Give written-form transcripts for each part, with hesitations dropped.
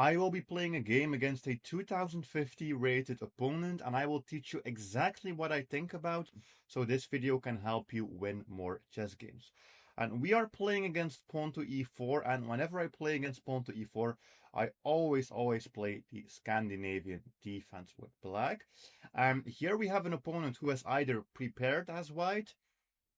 I will be playing a game against a 2050 rated opponent, and I will teach you exactly what I think about, so this video can help you win more chess games. And we are playing against pawn to e4, and whenever I play against pawn to e4, I always play the Scandinavian defense with black. Here we have an opponent who has either prepared as white,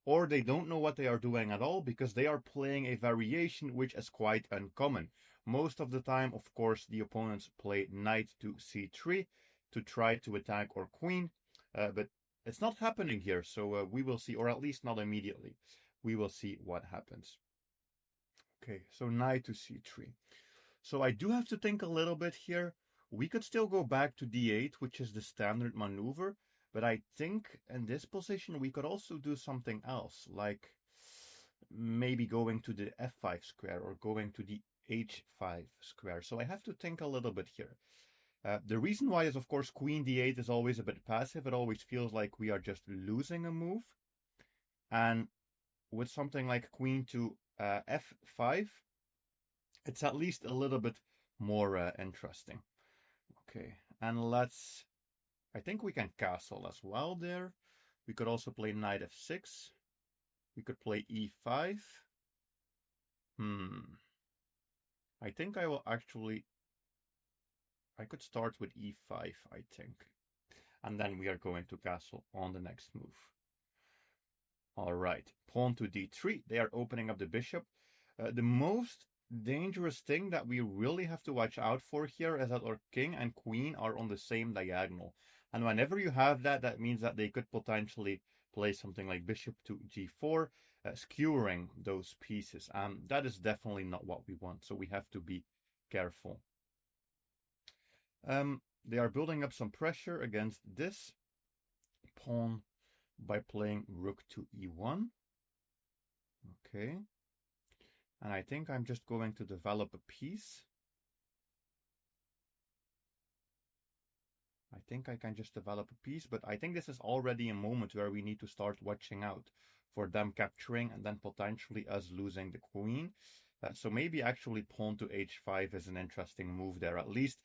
or they don't know what they are doing at all because they are playing a variation which is quite uncommon. Most of the time, of course, the opponents play knight to c3 to try to attack our queen, but it's not happening here, so we will see, or at least not immediately. We will see what happens. Okay, so knight to c3. So I do have to think a little bit here. We could still go back to d8, which is the standard maneuver, but I think in this position we could also do something else, like maybe going to the f5 square or going to the h5 square. So I have to think a little bit here. The reason why is, of course, queen d8 is always a bit passive. It always feels like we are just losing a move. And with something like queen to f5, it's at least a little bit more interesting. Okay, and I think we can castle as well there. We could also play knight f6. We could play e5. I think I could start with e5, I think. And then we are going to castle on the next move. All right, pawn to d3. They are opening up the bishop. The most dangerous thing that we really have to watch out for here is that our king and queen are on the same diagonal. And whenever you have that, that means that they could potentially play something like bishop to g4, skewering those pieces. And that is definitely not what we want, so we have to be careful. They are building up some pressure against this pawn by playing rook to e1. Okay. And I think I'm just going to develop a piece. I think I can just develop a piece, but I think this is already a moment where we need to start watching out for them capturing and then potentially us losing the queen. So maybe actually pawn to h5 is an interesting move there, at least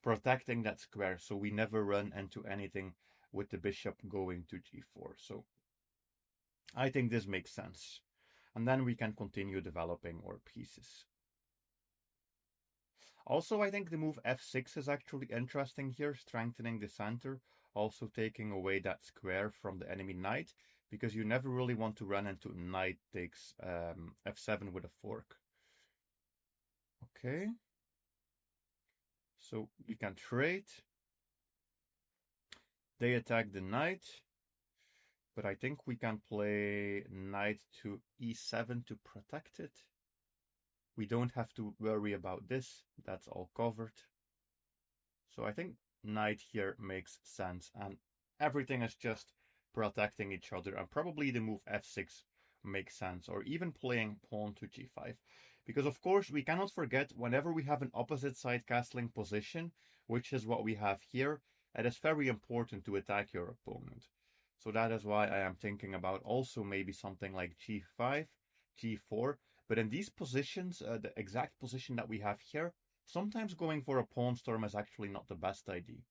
protecting that square so we never run into anything with the bishop going to g4. So I think this makes sense. And then we can continue developing our pieces. Also, I think the move f6 is actually interesting here, strengthening the center, also taking away that square from the enemy knight, because you never really want to run into knight takes f7 with a fork. Okay. So we can trade. They attack the knight. But I think we can play knight to e7 to protect it. We don't have to worry about this. That's all covered. So I think knight here makes sense. And everything is just protecting each other. And probably the move f6 makes sense. Or even playing pawn to g5. Because of course we cannot forget, whenever we have an opposite side castling position, which is what we have here, it is very important to attack your opponent. So that is why I am thinking about also maybe something like g5, g4. But in these positions, the exact position that we have here, sometimes going for a pawn storm is actually not the best idea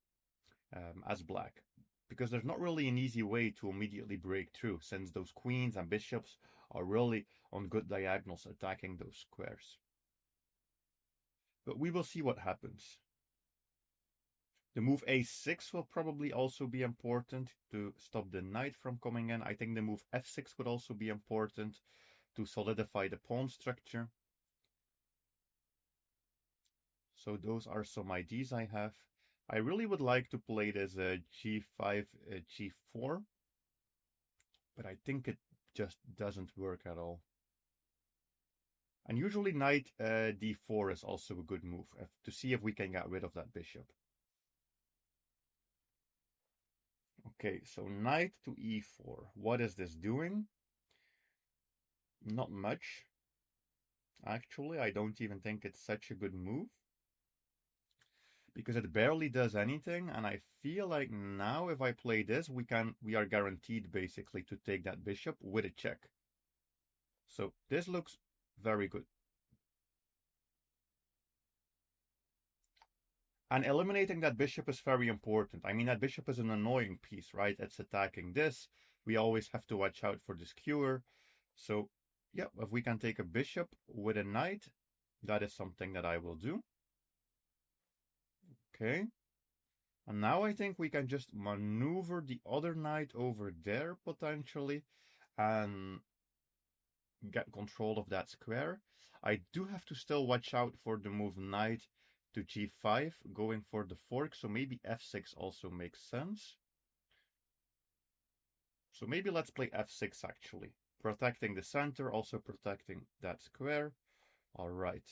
as black. Because there's not really an easy way to immediately break through, since those queens and bishops are really on good diagonals attacking those squares. But we will see what happens. The move a6 will probably also be important to stop the knight from coming in. I think the move f6 would also be important to solidify the pawn structure. So those are some ideas I have. I really would like to play this g5, g4, but I think it just doesn't work at all. And usually knight d4 is also a good move to see if we can get rid of that bishop. Okay, so knight to e4. What is this doing? Not much. Actually, I don't even think it's such a good move, because it barely does anything, and I feel like now if I play this, we are guaranteed basically to take that bishop with a check. So this looks very good. And eliminating that bishop is very important. I mean, that bishop is an annoying piece, right? It's attacking this. We always have to watch out for this skewer. So, yeah, if we can take a bishop with a knight, that is something that I will do. Okay. And now I think we can just maneuver the other knight over there, potentially, and get control of that square. I do have to still watch out for the move knight to g5, going for the fork, so maybe f6 also makes sense. So maybe let's play f6 actually. Protecting the center, also protecting that square. All right.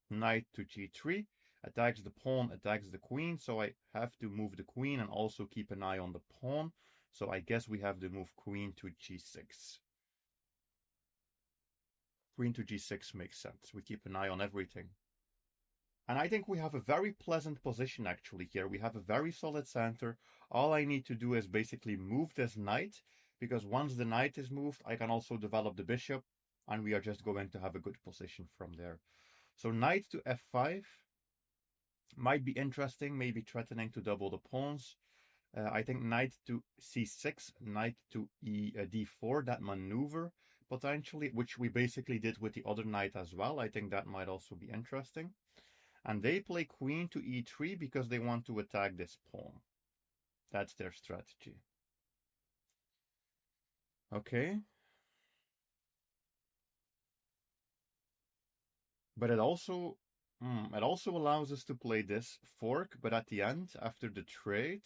Knight to g3. Attacks the pawn, attacks the queen, so I have to move the queen and also keep an eye on the pawn. So I guess we have to move queen to g6. Queen to g6 makes sense. We keep an eye on everything. And I think we have a very pleasant position actually here. We have a very solid center. All I need to do is basically move this knight, because once the knight is moved, I can also develop the bishop, and we are just going to have a good position from there. So knight to f5 might be interesting, maybe threatening to double the pawns. I think knight to c6, knight to d4, that maneuver potentially, which we basically did with the other knight as well. I think that might also be interesting. And they play queen to e3 because they want to attack this pawn. That's their strategy. Okay. But it also allows us to play this fork, but at the end, after the trade,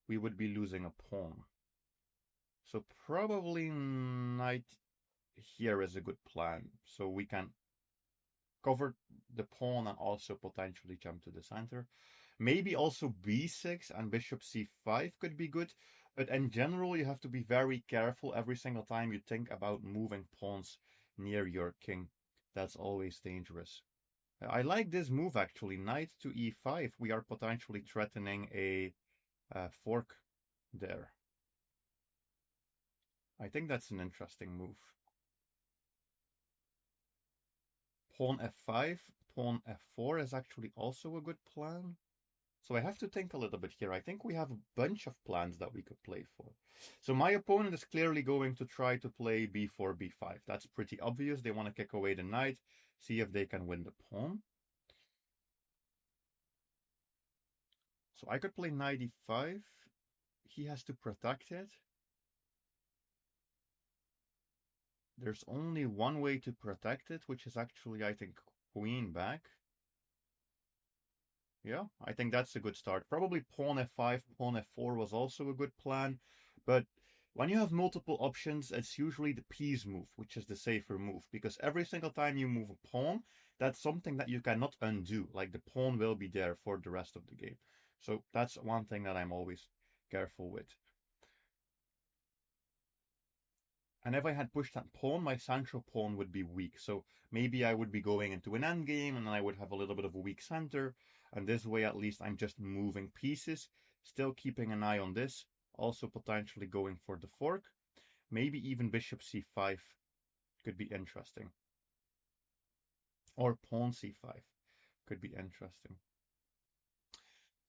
we would be losing a pawn. So probably knight here is a good plan. So we can cover the pawn and also potentially jump to the center. Maybe also b6 and bishop c5 could be good. But in general, you have to be very careful every single time you think about moving pawns near your king. That's always dangerous. I like this move actually, knight to e5. We are potentially threatening a fork there. I think that's an interesting move. Pawn f5, pawn f4 is actually also a good plan. So I have to think a little bit here. I think we have a bunch of plans that we could play for. So my opponent is clearly going to try to play b4, b5. That's pretty obvious. They want to kick away the knight, see if they can win the pawn. So I could play knight e5. He has to protect it. There's only one way to protect it, which is actually, I think, queen back. Yeah, I think that's a good start. Probably pawn f5, pawn f4 was also a good plan. But when you have multiple options, it's usually the piece move, which is the safer move. Because every single time you move a pawn, that's something that you cannot undo. Like the pawn will be there for the rest of the game. So that's one thing that I'm always careful with. And if I had pushed that pawn, my central pawn would be weak. So maybe I would be going into an endgame and then I would have a little bit of a weak center. And this way, at least, I'm just moving pieces, still keeping an eye on this, also potentially going for the fork. Maybe even bishop c5 could be interesting. Or pawn c5 could be interesting.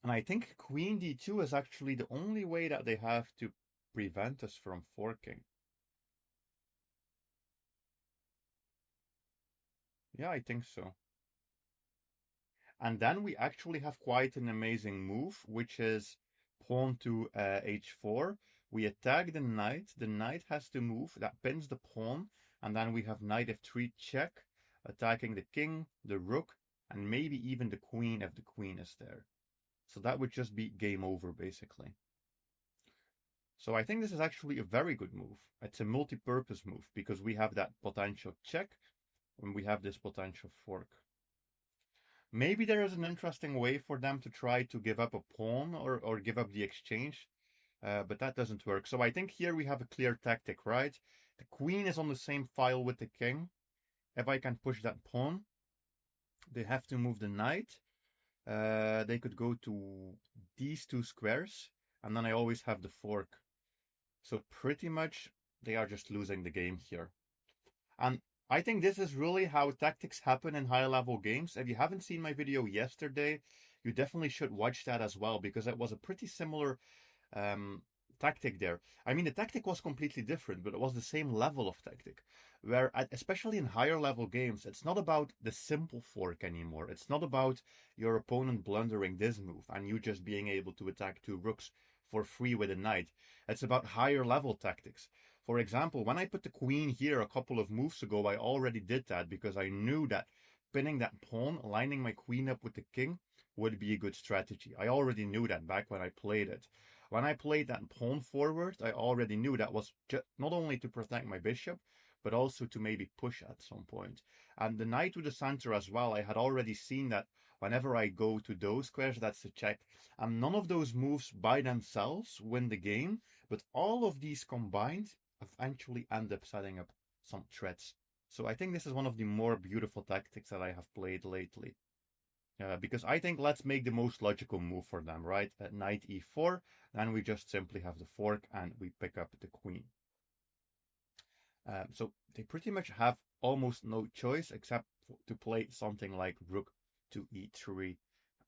And I think queen d2 is actually the only way that they have to prevent us from forking. Yeah, I think so. And then we actually have quite an amazing move, which is pawn to h4. We attack the knight has to move, that pins the pawn, and then we have knight f3 check, attacking the king, the rook, and maybe even the queen if the queen is there. So that would just be game over, basically. So I think this is actually a very good move. It's a multi-purpose move, because we have that potential check, and we have this potential fork. Maybe there is an interesting way for them to try to give up a pawn or give up the exchange, but that doesn't work. So I think here we have a clear tactic, right? The queen is on the same file with the king. If I can push that pawn, they have to move the knight. They could go to these two squares, and then I always have the fork. So pretty much they are just losing the game here. And I think this is really how tactics happen in high-level games. If you haven't seen my video yesterday, you definitely should watch that as well, because it was a pretty similar um, tactic there. I mean, the tactic was completely different, but it was the same level of tactic. Where, especially in higher level games, it's not about the simple fork anymore. It's not about your opponent blundering this move and you just being able to attack two rooks for free with a knight. It's about higher level tactics. For example, when I put the queen here a couple of moves ago, I already did that because I knew that pinning that pawn, lining my queen up with the king, would be a good strategy. I already knew that back when I played it. When I played that pawn forward, I already knew that was not only to protect my bishop, but also to maybe push at some point. And the knight to the center as well, I had already seen that whenever I go to those squares, that's a check. And none of those moves by themselves win the game, but all of these combined eventually end up setting up some threats. So I think this is one of the more beautiful tactics that I have played lately. Because I think let's make the most logical move for them, right? At knight e4, then we just simply have the fork and we pick up the queen. So they pretty much have almost no choice except to play something like rook to e3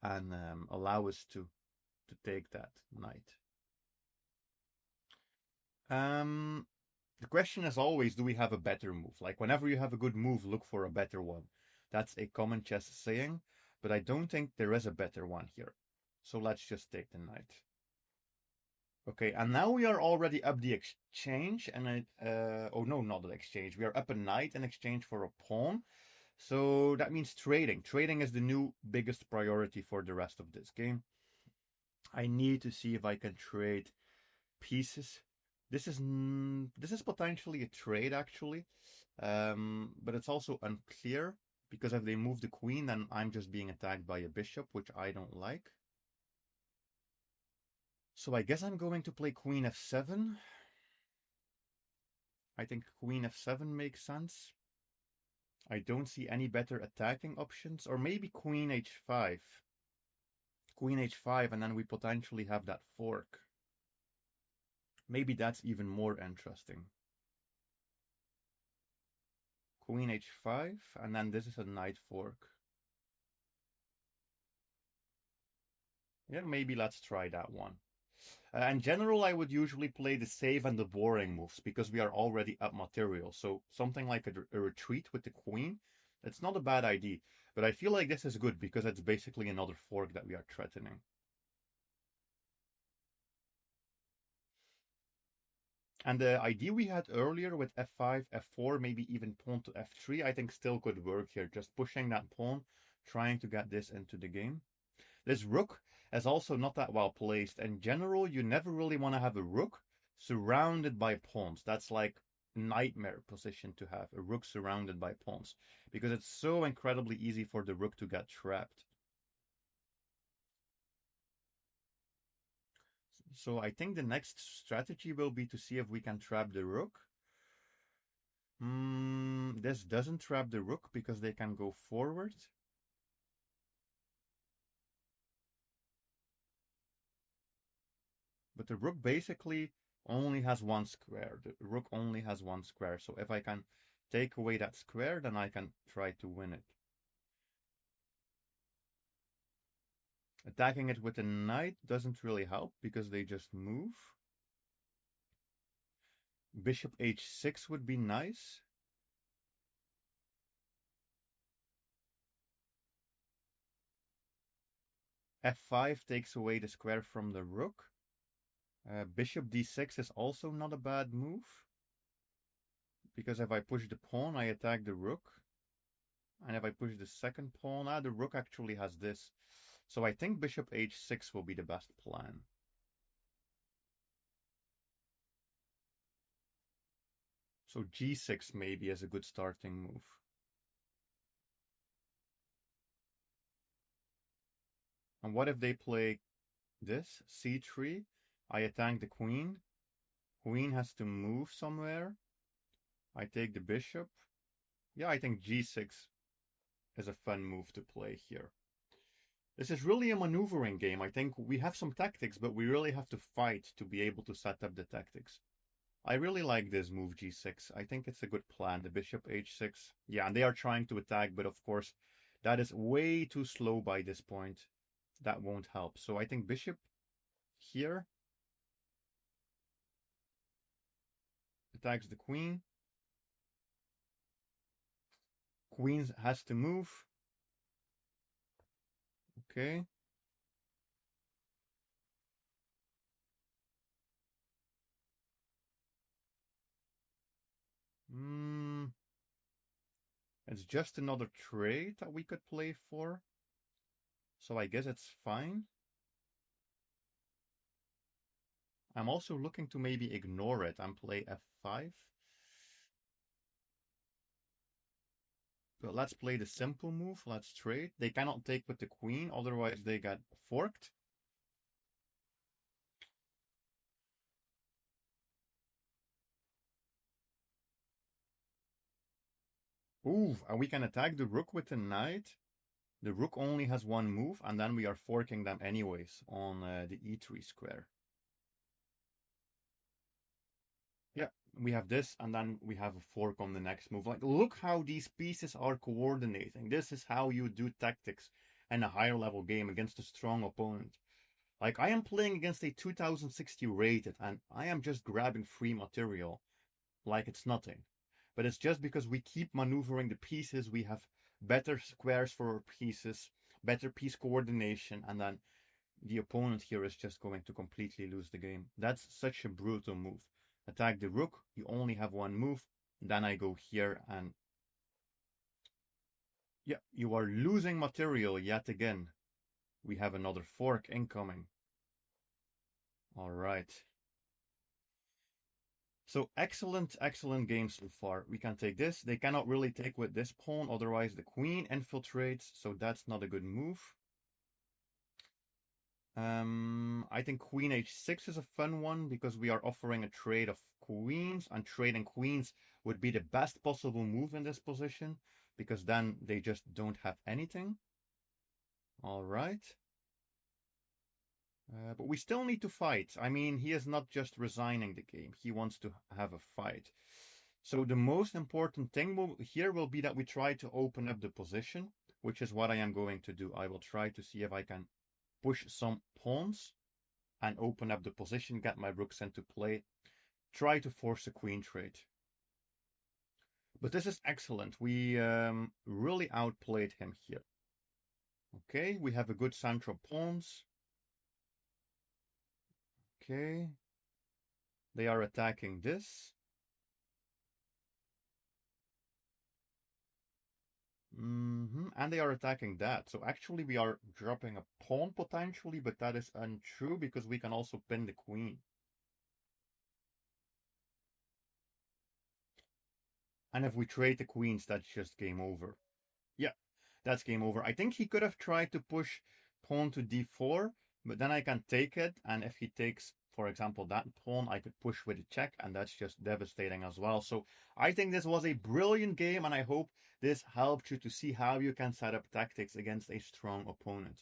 and allow us to take that knight. The question is always, do we have a better move? Like whenever you have a good move, look for a better one. That's a common chess saying, but I don't think there is a better one here. So let's just take the knight. Okay, and now we are already up the exchange, and oh no, not the exchange. We are up a knight in exchange for a pawn. So that means trading. Trading is the new biggest priority for the rest of this game. I need to see if I can trade pieces. This is potentially a trade actually, but it's also unclear because if they move the queen, then I'm just being attacked by a bishop, which I don't like. So I guess I'm going to play queen f7. I think queen f7 makes sense. I don't see any better attacking options, or maybe queen h5. Queen h5, and then we potentially have that fork. Maybe that's even more interesting. Queen h5, and then this is a knight fork. Yeah, maybe let's try that one. In general, I would usually play the save and the boring moves because we are already up material. So something like a retreat with the queen, it's not a bad idea. But I feel like this is good because it's basically another fork that we are threatening. And the idea we had earlier with f5, f4, maybe even pawn to f3, I think still could work here. Just pushing that pawn, trying to get this into the game. This rook is also not that well placed. In general, you never really want to have a rook surrounded by pawns. That's like nightmare position to have, a rook surrounded by pawns, because it's so incredibly easy for the rook to get trapped. So I think the next strategy will be to see if we can trap the rook. This doesn't trap the rook because they can go forward. But the rook basically only has one square. The rook only has one square. So if I can take away that square, then I can try to win it. Attacking it with a knight doesn't really help because they just move. Bishop h6 would be nice. f5 takes away the square from the rook. Bishop d6 is also not a bad move. Because if I push the pawn, I attack the rook. And if I push the second pawn, the rook actually has this. So I think bishop h6 will be the best plan. So g6 maybe is a good starting move. And what if they play this, c3? I attack the queen. Queen has to move somewhere. I take the bishop. Yeah, I think g6 is a fun move to play here. This is really a maneuvering game. I think we have some tactics, but we really have to fight to be able to set up the tactics. I really like this move g6. I think it's a good plan. The bishop h6. Yeah, and they are trying to attack, but of course, that is way too slow by this point. that won't help. So I think bishop here attacks the queen. Queen has to move. Okay. It's just another trade that we could play for. So I guess it's fine. I'm also looking to maybe ignore it and play f5. But let's play the simple move. Let's trade. They cannot take with the queen, otherwise they get forked. Ooh, and we can attack the rook with the knight. The rook only has one move, and then we are forking them anyways on the e3 square. Yeah, we have this, and then we have a fork on the next move. Like, look how these pieces are coordinating. This is how you do tactics in a higher level game against a strong opponent. Like, I am playing against a 2060 rated, and I am just grabbing free material like it's nothing. But it's just because we keep maneuvering the pieces, we have better squares for our pieces, better piece coordination, and then the opponent here is just going to completely lose the game. That's such a brutal move. Attack the rook, you only have one move, then I go here and yeah, you are losing material yet again. We have another fork incoming. All right. So excellent game so far. We can take this. They cannot really take with this pawn, otherwise the queen infiltrates, so that's not a good move. I think queen h6 is a fun one because we are offering a trade of queens, and trading queens would be the best possible move in this position because then they just don't have anything. All right. But we still need to fight. I mean, he is not just resigning the game. He wants to have a fight. So the most important thing here will be that we try to open up the position, which is what I am going to do. I will try to see if I can push some pawns and open up the position, get my rooks into play, try to force a queen trade. But this is excellent. We really outplayed him here. Okay, we have a good central pawns. Okay. They are attacking this. And they are attacking that. So actually we are dropping a pawn potentially, but that is untrue because we can also pin the queen. And if we trade the queens, that's just game over. Yeah, that's game over. I think he could have tried to push pawn to d4, but then I can take it. And if he takes, for example, that pawn, I could push with a check, and that's just devastating as well. So I think this was a brilliant game, and I hope this helped you to see how you can set up tactics against a strong opponent.